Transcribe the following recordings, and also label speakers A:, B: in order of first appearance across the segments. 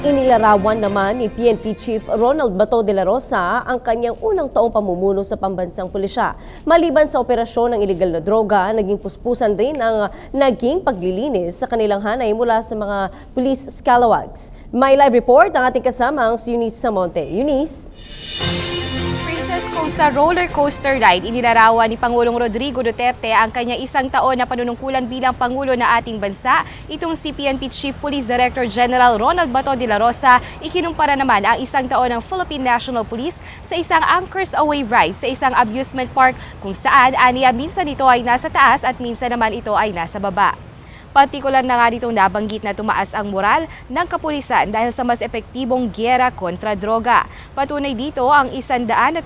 A: Inilarawan naman ni PNP Chief Ronald Bato de la Rosa ang kanyang unang taong pamumuno sa pambansang pulisya. Maliban sa operasyon ng iligal na droga, naging puspusan din ang naging paglilinis sa kanilang hanay mula sa mga police scalawags. May live report ang ating kasamang si Eunice Samonte. Eunice?
B: Kung sa roller coaster ride, inilarawan ni Pangulong Rodrigo Duterte ang kanya isang taon na panunungkulan bilang Pangulo na ating bansa. Itong si PNP Chief Police Director General Ronald Bato de la Rosa, ikinumpara naman ang isang taon ng Philippine National Police sa isang Anchors Away ride sa isang amusement park kung saan aniya minsan ito ay nasa taas at minsan naman ito ay nasa baba. Partikular na nga ditong nabanggit na tumaas ang moral ng kapulisan dahil sa mas epektibong gyera kontra droga. Patunay dito ang 160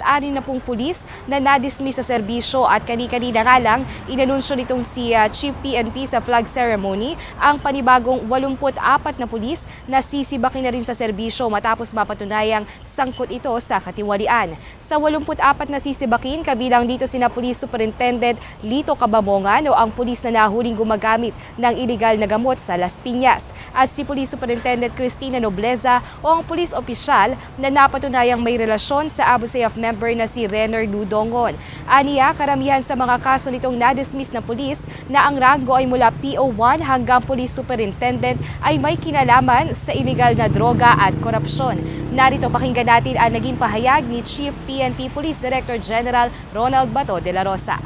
B: pulis na nadismiss sa serbisyo at kani-kanina nga lang inanunsyo nitong si Chief PNP sa flag ceremony ang panibagong 84 na pulis na sisibakin na rin sa serbisyo matapos mapatunayang sangkot ito sa katiwalian. Sa 84 na sisibakin, kabilang dito sina Police Superintendent Lito Cabamongan o ang pulis na nahuling gumagamit ng iligal na gamot sa Las Piñas at si Police Superintendent Cristina Nobleza o ang pulis opisyal na napatunayang may relasyon sa Abu Sayyaf member na si Renner Ludongon. Aniya, karamihan sa mga kaso nitong nadismiss na pulis na ang ranggo ay mula PO1 hanggang Police Superintendent ay may kinalaman sa iligal na droga at korupsyon. Narito pakinggan natin ang naging pahayag ni Chief PNP Police Director General Ronald Bato de la Rosa.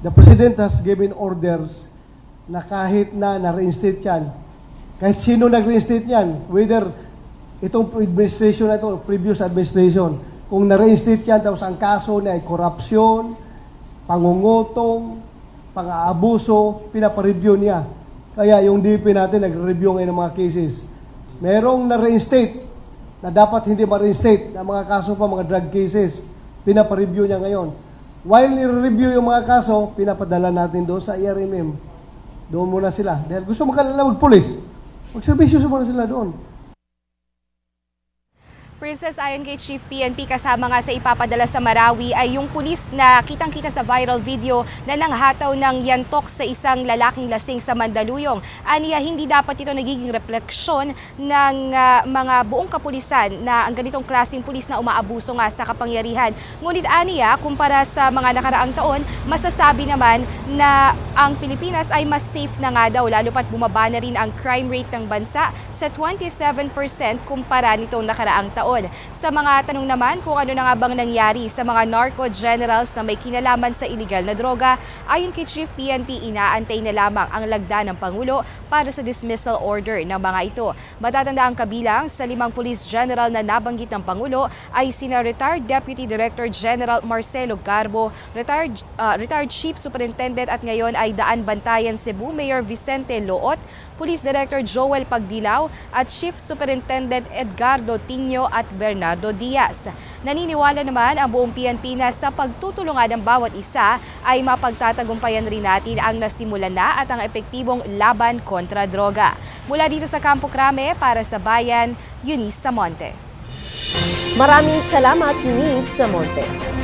C: The President has given orders na kahit na na-reinstate yan, kahit sino nag-reinstate yan, whether itong administration na ito, previous administration, kung na-reinstate yan, tapos ang kaso na ay korupsyon, pangungutong, pang-aabuso, pinapareview niya. Kaya yung DP natin nag-review ngayon ng mga cases. Merong na-reinstate na dapat hindi ma-reinstate na mga kaso pa, mga drug cases, pinapareview niya ngayon. While nire-review yung mga kaso, pinapadala natin doon sa ERMM. Doon muna sila. Dahil gusto makalala mag-police, mag-servisyo muna sila doon.
B: Princess, ayon kay Chief PNP, kasama nga sa ipapadala sa Marawi ay yung pulis na kitang-kita sa viral video na nanghataw ng yantok sa isang lalaking lasing sa Mandaluyong. Aniya, hindi dapat ito nagiging refleksyon ng mga buong kapulisan na ang ganitong klaseng pulis na umaabuso nga sa kapangyarihan. Ngunit aniya, kumpara sa mga nakaraang taon, masasabi naman na ang Pilipinas ay mas safe na nga daw, lalo pat bumaba na rin ang crime rate ng bansa sa 27% kumpara nitong nakaraang taon. Sa mga tanong naman kung ano na nga bang nangyari sa mga narco generals na may kinalaman sa iligal na droga, ayon kay Chief PNP, inaantay na lamang ang lagda ng Pangulo para sa dismissal order ng mga ito. Matatanda ang kabilang sa 5 police general na nabanggit ng Pangulo ay sina retired Deputy Director General Marcelo Garbo, retired Chief Superintendent at ngayon ay Daan Bantayan Cebu Mayor Vicente Loot, Police Director Joel Pagdilaw at Chief Superintendent Edgardo Tinio at Bernardo Diaz. Naniniwala naman ang buong PNP na sa pagtutulungan ng bawat isa ay mapagtatagumpayan rin natin ang nasimulan na at ang epektibong laban kontra droga. Mula dito sa Campo Crame para sa Bayan, Eunice Samonte.
A: Maraming salamat, Eunice Samonte.